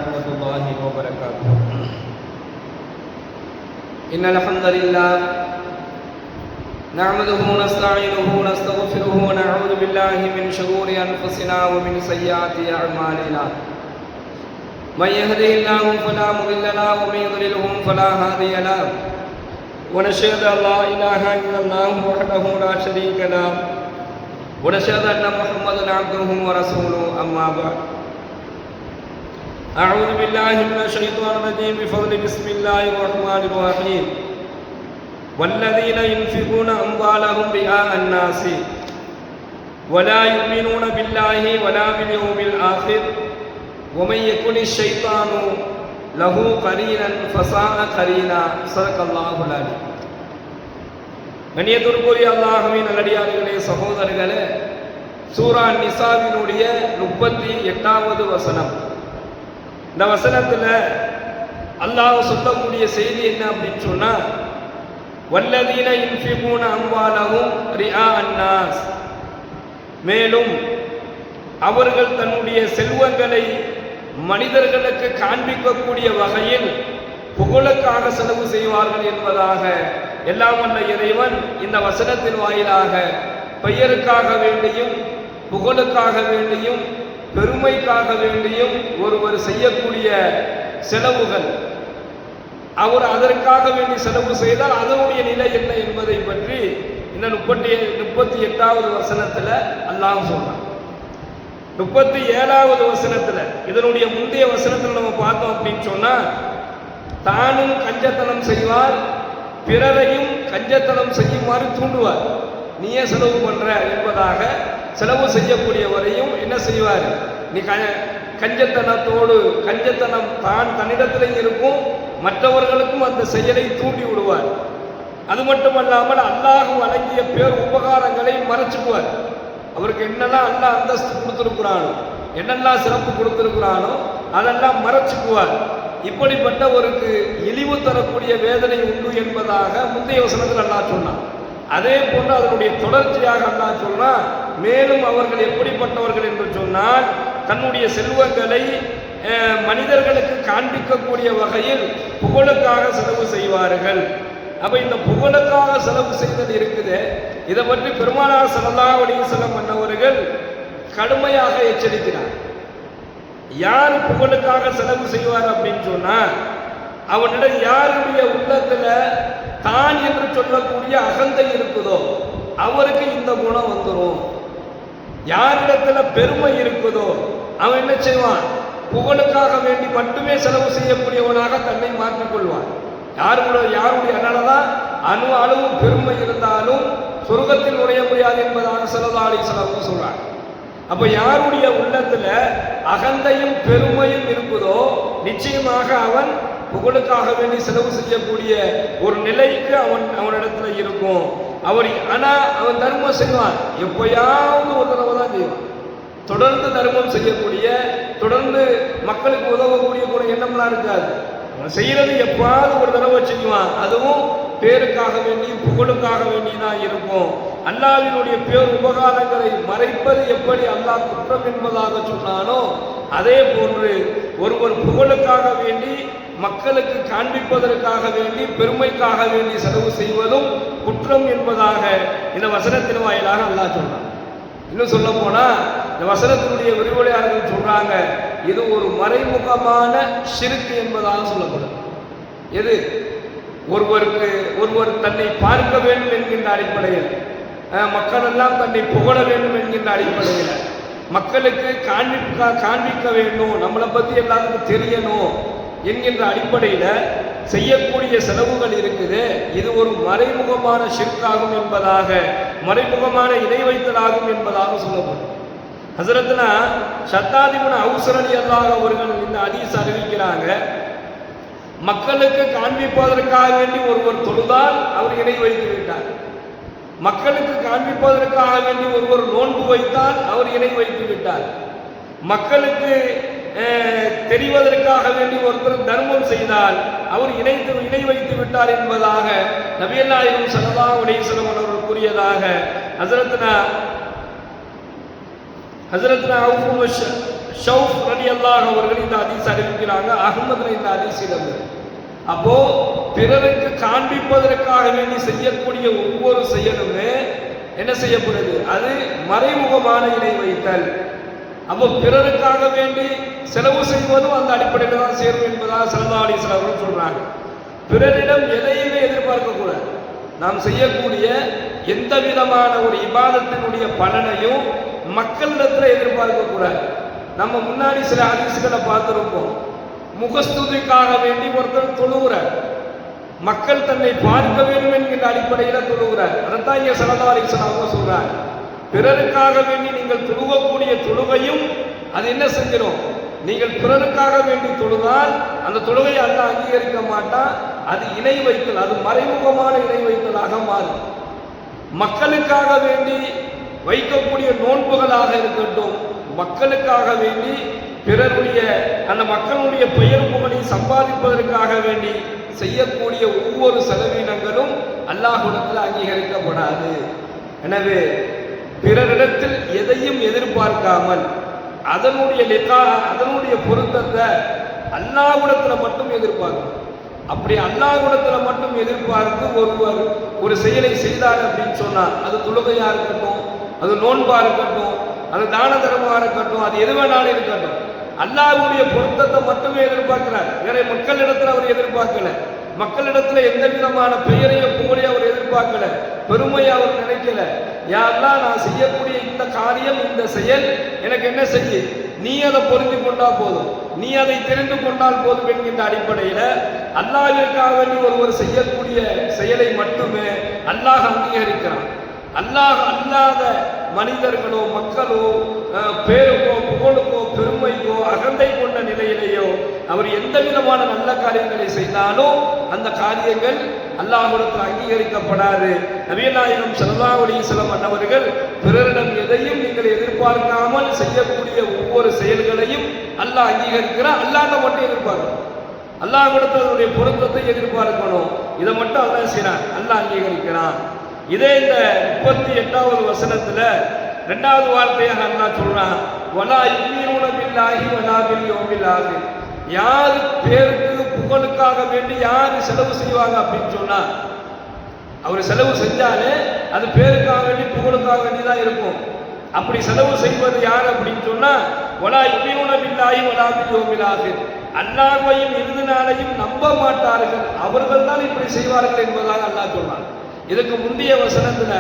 ورحمة الله وبركاته. إن الحمد لله نحمده ونستعينه ونستغفره ونعوذ بالله من شرور أنفسنا ومن سيئات أعمالنا. من يهده الله فلا مضل له ومن يضلله فلا هادي له. ونشهد أن لا إله إلا الله وحده لا شريك له ونشهد أن محمدا عبده ورسوله. أما بعد أعوذ بالله من الشيطان الرجيم بفضل بسم الله الرحمن الرحيم. والذين ينفقون أموالهم رئاء الناس ولا يؤمنون بالله ولا باليوم الآخر ومن يكن الشيطان له قرينا فساء قرينا. صدق الله العليم. கண்ணியத்திற்குரிய அல்லாஹ்வின் நல்லடியார்களே, சகோதரர்களே, சூரா நிசாவினுடைய 38வது வசனம். இந்த வசனத்தில் அல்லாஹ் சொல்லக்கூடிய செய்தி என்ன அப்படின்னு சொன்னா, வல்லதீன யுன்ஃபிகூன அம்வாலஹும் ரிஆ அன்னாஸ், மேலும் அவர்கள் தன்னுடைய செல்வங்களை மனிதர்களுக்கு காண்பிக்கக்கூடிய வகையில் புகழுக்காக செலவு செய்வார்கள் என்பதாக எல்லாம் வல்ல இறைவன் இந்த வசனத்தின் வாயிலாக பெயருக்காக வேண்டியும் புகழுக்காக வேண்டியும் பெருமைக்காக வேண்டியும் ஒருவர் செய்யக்கூடிய செலவுகள், அவர் அதற்காக வேண்டி செலவு செய்தால் அதனுடைய நிலை என்ன என்பதை பற்றி இந்த 38வது வசனத்தில் அல்லாஹ் சொன்னான். 37வது வசனத்தில், இதனுடைய முந்தைய வசனத்தில் நம்ம பார்த்தோம் அப்படின்னு சொன்னா, தானும் கஞ்சத்தனம் செய்வார், பிறரையும் கஞ்சத்தனம் செய்யுமாறு தூண்டுவார். நீயே செலவு பண்ற என்பதாக செலவு செய்யக்கூடியவரையும் என்ன செய்வார், நீ கஞ்சத்தனத்தோடு, கஞ்சத்தனம் தான் தன்னிடத்திலே இருக்கும், மற்றவர்களுக்கும் அந்த செயலை தூண்டி விடுவார். அது மட்டுமல்லாமல் அல்லாஹ் வழங்கிய பேர் உபகாரங்களை மறைச்சுக்குவார். அவருக்கு என்னெல்லாம் அல்லாஹ் அந்தஸ்து கொடுத்திருக்கிறானோ, என்னெல்லாம் சிறப்பு கொடுத்திருக்கிறானோ அதெல்லாம் மறைச்சுக்குவார். இப்படிப்பட்டவருக்கு இழிவு தரக்கூடிய வேதனை உண்டு என்பதாக முந்தைய வசனத்தில் அல்லாஹ் சொன்னான். அதே போன்று அதனுடைய தொடர்ச்சியாக அல்லாஹ் சொல்றான், மேலும் அவர்கள் எப்படிப்பட்டவர்கள் என்று சொன்னால், தன்னுடைய செல்வங்களை மனிதர்களுக்கு காண்பிக்கக்கூடிய வகையில் புகழுக்காக செலவு செய்வார்கள். அப்ப இந்த புகழுக்காக செலவு செய்தல் இருக்குது. இதை பற்றி பெருமானார் ஸல்லல்லாஹு அலைஹி வஸல்லம் அன்னவர்கள் கடுமையாக எச்சரிக்கிறார். யார் புகழுக்காக செலவு செய்வார் அப்படின்னு சொன்னா, அவனிடம் யாருடைய உள்ளத்துல தான் என்று சொல்லக்கூடிய அகந்தை இருக்குதோ அவருக்கு இந்த குணம் வந்துடும். யாரிடத்துல பெருமை இருக்குதோ அவன் என்ன செய்வான், புகழுக்காக வேண்டி மட்டுமே செலவு செய்யக்கூடியவனாக தன்னை மாற்றிக்கொள்வான். யாருடைய அதனாலதான் அளவு பெருமை இருந்தாலும் சொர்க்கத்தில் நுழைய முடியாது என்பதாக ஸல்லல்லாஹு அலைஹி வஸல்லம் சொல்றாங்க. அப்ப யாருடைய உள்ளத்துல அகந்தையும் பெருமையும் இருக்குதோ நிச்சயமாக அவன் புகழுக்காக வேண்டி செலவு செய்யக்கூடிய ஒரு நிலைக்கு அவனிடத்துல இருக்கும். ஆனா அவன் தர்மம் செய்வான், எப்பயாவது ஒரு தடவை தான் செய்வான். தொடர்ந்து தர்மம் செய்யக்கூடிய, தொடர்ந்து மக்களுக்கு உதவக்கூடிய கூட எண்ணம்லாம் இருக்காது. அவன் செய்யறது எப்பாவது ஒரு தடவை செய்வான், அதுவும் பேருக்காக வேண்டி புகழுக்காக வேண்டி தான் இருக்கும். அல்லாஹ்வினுடைய பேர் உபகாரங்களை மறைப்பது எப்படி அல்லாஹ் குற்றம் என்பதாக சொன்னானோ, அதே போன்று ஒருவர் புகழுக்காக வேண்டி, மக்களுக்கு காண்பிப்பதற்காக வேண்டி, பெருமைக்காக வேண்டி செலவு செய்வதும் குற்றம் என்பதாக இந்த வசனத்தின் வாயிலாக அல்லாஹ் சொல்றான். இன்னும் சொல்ல போனா இந்த வசனத்தினுடைய விரிவுரையாளர்கள் சொல்றாங்க, இது ஒரு மறைமுகமான ஷிர்க் என்பதாக சொல்லப்படும். எது? ஒருவர் தன்னை பார்க்க வேண்டும் என்கின்ற அடிப்படையில், மக்கள் எல்லாம் தன்னை புகழ வேண்டும் என்கின்ற அடிப்படையில், மக்களுக்கு காண்பிக்க வேண்டும், நம்மளை பத்தி எல்லாருக்கும் தெரியணும் என்கின்ற அடிப்படையில் செய்யக்கூடிய செலவுகள் இருக்குது. இது ஒரு மறைமுகமான ஷிர்காகும் என்பதாக, மறைமுகமான இணை வைத்தலாகும் என்பதாக சொல்லப்படும். ஹஸரத்னா ஷத்தாத் இப்னு அவ்ஸ் ரலியல்லாஹு அவர்கள் இந்த ஹதீஸ் அறிவிக்கிறாங்க, மக்களுக்கு காண்பிப்பதற்காக வேண்டி ஒருவர் தொழுதால் அவர் இணை வைத்து விட்டார். மக்களுக்கு காண்பிப்பதற்காக வேண்டி ஒருவர் நோன்பு வைத்தால் அவர் இணை வைத்து விட்டார். மக்களுக்கு தெரிவதற்காக வேண்டி ஒருத்தர் தர்மம் செய்தால் அவர் இணை வைத்து விட்டார் என்பதாக நபிகள் நாயகம் ஸல்லல்லாஹு அலைஹி வஸல்லம் அவர்கள் கூறியதாக ஹஸரத்னா ஷௌஃப் ரலியல்லாஹு அவர்கள் இந்த ஹதீஸ் அறிவிக்கிறார்கள். அறிவிக்கிறாங்க, அகமதுல இந்த ஹதீஸில். அப்போ பிறருக்கு காண்பிப்பதற்காக வேண்டி செய்யக்கூடிய ஒவ்வொரு செயலுமே என்ன செய்யப்படுது? அது மறைமுகமான இணை வைத்தல். அப்போ பிறருக்காக வேண்டி செலவு செய்வதும் அந்த அடிப்படையில் தான் சேரும் என்பதாக ஸல்லல்லாஹு அலைஹி வஸல்லம் அவர்கள் சொல்றாங்க. பிறரிடம் எதையுமே எதிர்பார்க்க கூடாது. நாம் செய்யக்கூடிய எந்த விதமான ஒரு இபாதத்தினுடைய பலனையும் மக்களிடத்தில் எதிர்பார்க்க கூடாது. நம்ம முன்னாடி சில ஹதீஸ்களை பார்த்திருப்போம். முகஸ்துதிக்காக வேண்டி ஒருத்தர் தொழுகிறார், மக்கள் தன்னை பார்க்க வேண்டும் என்கின்ற அடிப்படையில் தொழுகிறார். அதைத்தான் இங்கே ஸல்லல்லாஹு அலைஹி வஸல்லம் அவங்க சொல்றாங்க. பிறருக்காக வேண்டி நீங்கள் தொழுகக்கூடிய தொழுகையும் அது என்ன செஞ்சிடும்? நீங்கள் பிறருக்காக வேண்டி தொழுதால் அந்த தொழுகையை அல்லாஹ் அங்கீகரிக்க மாட்டான். அது இணை வைத்தல், அது மறைமுகமான இணை வைத்தலாக மாறும். மக்களுக்காக வேண்டி வைக்கக்கூடிய நோன்புகளாக இருக்கட்டும், மக்களுக்காக வேண்டி பிறருடைய அந்த மக்களுடைய பெயர் புகழை சம்பாதிப்பதற்காக வேண்டி செய்யக்கூடிய ஒவ்வொரு செலவினங்களும் அல்லாஹ்விடத்தில் அங்கீகரிக்கப்படாது. எனவே பிறரிடத்தில் எதையும் எதிர்பார்க்காமல் அதனுடைய பொருத்தத்தை அல்லாஹ்விடத்தில் மட்டும் எதிர்பார்க்கணும். அப்படி அல்லாஹ்விடத்தில் மட்டும் எதிர்பார்த்து ஒருவர் ஒரு செயலை செய்தார் அப்படின்னு சொன்னா, அது தொழுகையா இருக்கட்டும், அது நோன்பா இருக்கட்டும், அது தான தர்மமா இருக்கட்டும், அது எது வேணாலும் இருக்கட்டும், அல்லாஹ்வுடைய பொருத்தத்தை மட்டுமே எதிர்பார்க்கிறார். வேற மக்களிடத்தில் அவர் எதிர்பார்க்கல. மக்களிடத்தில் எந்த விதமான பெயரையோ புகழையோ அவர் எதிர்பார்க்கல, பெருமையை அவர் நினைக்கல. யா அல்லாஹ், நான் செய்யக்கூடிய இந்த காரியம், இந்த செயல் எனக்கு என்ன செய்ய, நீ அதை பொருந்தி கொண்டா போதும், நீ அதை தெரிந்து கொண்டால் போதும் என்கின்ற அடிப்படையில் அல்லாஹ்விற்காக வேண்டி ஒருவர் செய்யக்கூடிய செயலை மட்டுமே அல்லாஹ் அங்கீகரிக்கிறான். அல்லாஹ் அல்லாத மனிதர்களோ மக்களோ பேருக்கோ புகழுக்கோ பெருமைக்கோ அகந்தை கொண்ட நிலையிலேயோ அவர் எந்த விதமான நல்ல காரியங்களை செய்தாலும் அந்த காரியங்கள் அல்லாஹ்விடத்தில் அங்கீகரிக்கப்படாது. நபிகள் நாயகம் ஸல்லல்லாஹு அலைஹி வஸல்லம் அன்னவர்கள் பிறரிடம் எதையும் நீங்கள் எதிர்பார்க்காமல் செய்யக்கூடிய ஒவ்வொரு செயல்களையும் அல்லாஹ் அங்கீகரிக்கிறார். அல்லாஹ்ட்ட மட்டும் எதிர்பார்க்கணும், அல்லாஹ்விடத்தில் அதனுடைய பொருத்தத்தை எதிர்பார்க்கணும். இதை மட்டும் அல்லாஹ் செய்யறான், அல்லாஹ் அங்கீகரிக்கிறான். இதே இந்த 38வது வசனத்துல 2வது வார்த்தையாக அல்லாஹ் சொல்றான், வலா யுமினூன பில்லாஹி வலா பில் யௌமில் ஆகிர். யார் பேருக்கு புகழுக்காக வேண்டி யார் செலவு செய்வாங்க அப்படின்னு சொன்னா, அவர் செலவு செஞ்சாலே அது பேருக்காக வேண்டி புகழுக்காக வேண்டி தான் இருக்கும். அப்படி செலவு செய்வது யார் அப்படின்னு சொன்னா, வலா யுமினூன பில்லாஹி வலா பில் யௌமில் ஆகிர். அல்லாஹ்வையும் இறுதி நாளையும் நம்ப மாட்டார்கள், அவர்கள் தான் இப்படி செய்வார்கள் என்பதாக அல்லாஹ் சொல்றான். இதுக்கு முந்தைய வசனத்துல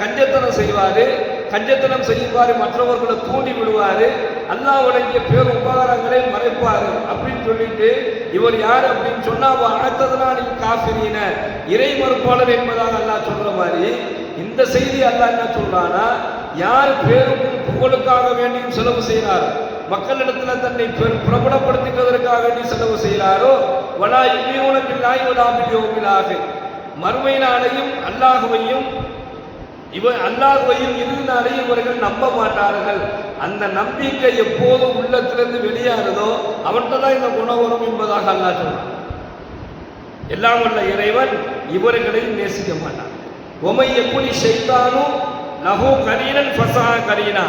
கஞ்சத்தனம் செய்வாரு, கஞ்சத்தனம் செய்வாரு, மற்றவர்களை தூண்டி விடுவாரு, அல்லாஹ் வழங்கிய பேர் உபகாரங்களை மறைப்பாரு அப்படின்னு சொல்லிட்டு இவர் யார் அப்படின்னு சொன்னா அனைத்ததனால் காஃபிரீன, இறை மறுப்பாளர் என்பதாக அல்லாஹ் சொல்ற மாதிரி இந்த செய்தி அல்லாஹ் என்ன சொல்றானா, யார் பேருக்கும் புகழுக்காக வேண்டியும் செலவு செய்கிறாரோ, மக்களிடத்துல தன்னை பிரபலப்படுத்திக்கிறதற்காக வேண்டி செலவு செய்கிறாரோ, வலா யுமினூன பில்லாஹி வலா பில் யௌமில் ஆகிர், மறுமை நாளையும் அல்லாஹ்வையும் இறுதி நாளையும் இவர்கள் நம்ப மாட்டார்கள். அந்த நம்பிக்கை எப்போது உள்ளத்திலிருந்து வெளியாகிறதோ அவன்கிட்ட தான் இந்த குணம் வரும் என்பதாக அல்லாஹ் சொல்றான். எல்லாம் வல்ல இறைவன் இவர்களையும் நேசிக்க மாட்டான். ஒமை எப்படி ஷைத்தானும் லஹு கரீனன் ஃபஸா கரீனா,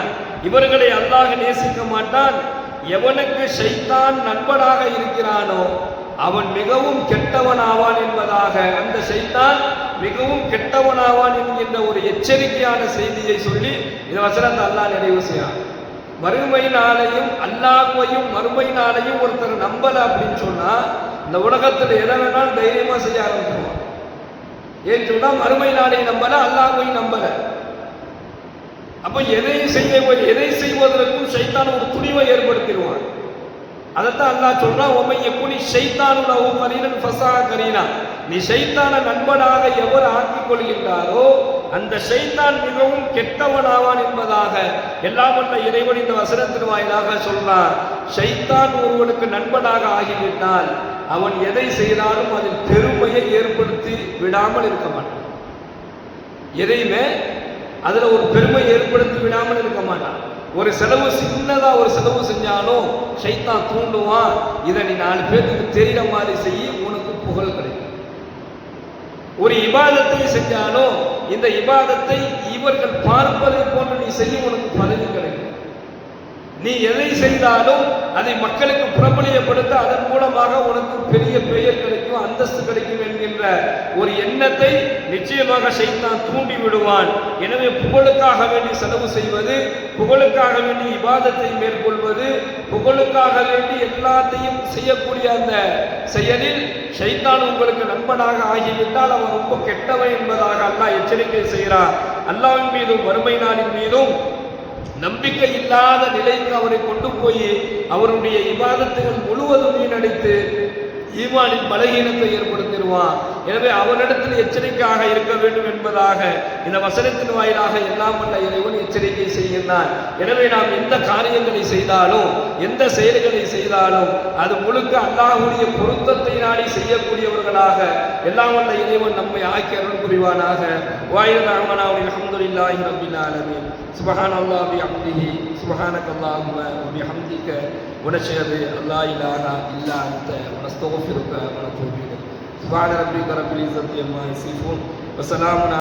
இவர்களை அல்லாஹ் நேசிக்க மாட்டான். எவனுக்கு ஷைத்தான் நண்பனாக இருக்கிறானோ அவன் மிகவும் கெட்டவனாவான் என்பதாக, அந்த ஷைத்தான் மிகவும் கெட்டவனாவான் என்கின்ற ஒரு எச்சரிக்கையான செய்தியை சொல்லி இந்த வசனத்தை அல்லாஹ் நிறைவு செய்யறான். மறுமை நாளையும் அல்லாஹ்வையும் மறுமை நாளையும் ஒருத்தர் நம்பல அப்படின்னு சொன்னா இந்த உலகத்தில் எதை வேணாலும் தைரியமா செய்ய ஆரம்பிச்சிருவான். ஏன்னு சொன்னா மறுமை நாளை நம்பல, அல்லாஹ்வையும் நம்பல. அப்ப எதை செய்வதற்கும் ஷைத்தான் ஒரு துணிவை ஏற்படுத்திடுவான். அதைத்தான் அல்லாஹ் சொல்றான், உமை எப்படி ஷைத்தானு லஹு கரீனன் ஃபஸா கரீனா, நீ ஷைத்தான நண்பனாக எவர் ஆக்கிக் கொள்கின்றாரோ அந்த ஷைத்தான் மிகவும் கெட்டவனாவான் என்பதாக எல்லாம் வல்ல இறைவன் இந்த வசனத்தின் வாயிலாக சொல்றான். ஷைத்தான் ஒருவனுக்கு நண்பனாக ஆகிவிட்டால் அவன் எதை செய்தாலும் அதில் பெருமையை ஏற்படுத்தி விடாமல் இருக்க மாட்டான். எதையுமே அதுல ஒரு பெருமை ஏற்படுத்தி விடாமல் இருக்க மாட்டான். ஒரு செலவு சின்னதா ஒரு செலவு செஞ்சாலும் ஷைத்தான் தூண்டுவான், இதை நீ 4 பேருக்கு தெரிகிற மாதிரி செய்ய, உனக்கு புகழ் கிடைக்கும். ஒரு இபாதத்தை செஞ்சாலும் இந்த இபாதத்தை இவர்கள் பார்ப்பதை போன்று நீ செய்ய, உனக்கு பதவி கிடைக்கும். நீ எதை செய்தாலும் அதை மக்களுக்கு பிரபலியப்படுத்த அதன் மூலமாக உனக்கு பெரிய பெயர் கிடைக்கும், அந்தஸ்து கிடைக்கும் என்கின்ற ஒரு எண்ணத்தை நிச்சயமாக ஷைத்தான் தூண்டி விடுவான். எனவே புகழுக்காக வேண்டி செலவு செய்வது, புகழுக்காக வேண்டி இபாதத்தை மேற்கொள்வது, புகழுக்காக வேண்டி எல்லாத்தையும் செய்யக்கூடிய அந்த செயலில் ஷைத்தான் உங்களுக்கு நண்பனாக ஆகிவிட்டால் அவன் ரொம்ப கெட்டவன் என்பதாக அல்லாஹ் எச்சரிக்கை செய்கிறார். அல்லாஹ்வின் மீதும் வறுமை நாளின் மீதும் நம்பிக்கை இல்லாத நிலைக்கு அவரை கொண்டு போய் அவருடைய இபாதத்துகள் முழுவதும் வீணடித்து ஈமானின் பலகீனத்தை ஏற்படுத்திடுவான். எனவே அவனிடத்தில் எச்சரிக்கையாக இருக்க வேண்டும் என்பதாக இந்த வசனத்தின் வாயிலாக எல்லாம் வல்ல இறைவன் எச்சரிக்கை செய்கின்றான். எனவே நாம் எந்த காரியங்களை செய்தாலும் எந்த செயல்களை செய்தாலும் அது முழுக்க அல்லாஹ்வுடைய பொருத்தத்தை நாடி செய்யக்கூடியவர்களாக எல்லாம் வல்ல இறைவன் நம்மை ஆக்கி அருள் புரிவானாக. வாயில அல்ஹம்துலில்லாஹி ரப்பில் ஆலமீன். சுப்ஹானல்லாஹி பிஹம்திஹி சுப்ஹானக்கல்லாஹும்ம வபிஹம்திக வனஷ்ஹது அல்லா இலாஹா இல்லா அன்த வனஸ்தக்ஃபிருக வனதூபு இலைக். சுப்ஹான ரப்பிக ரப்பில் இஸ்ஸத்தி அம்மா யசிஃபூன் வஸலாமுன்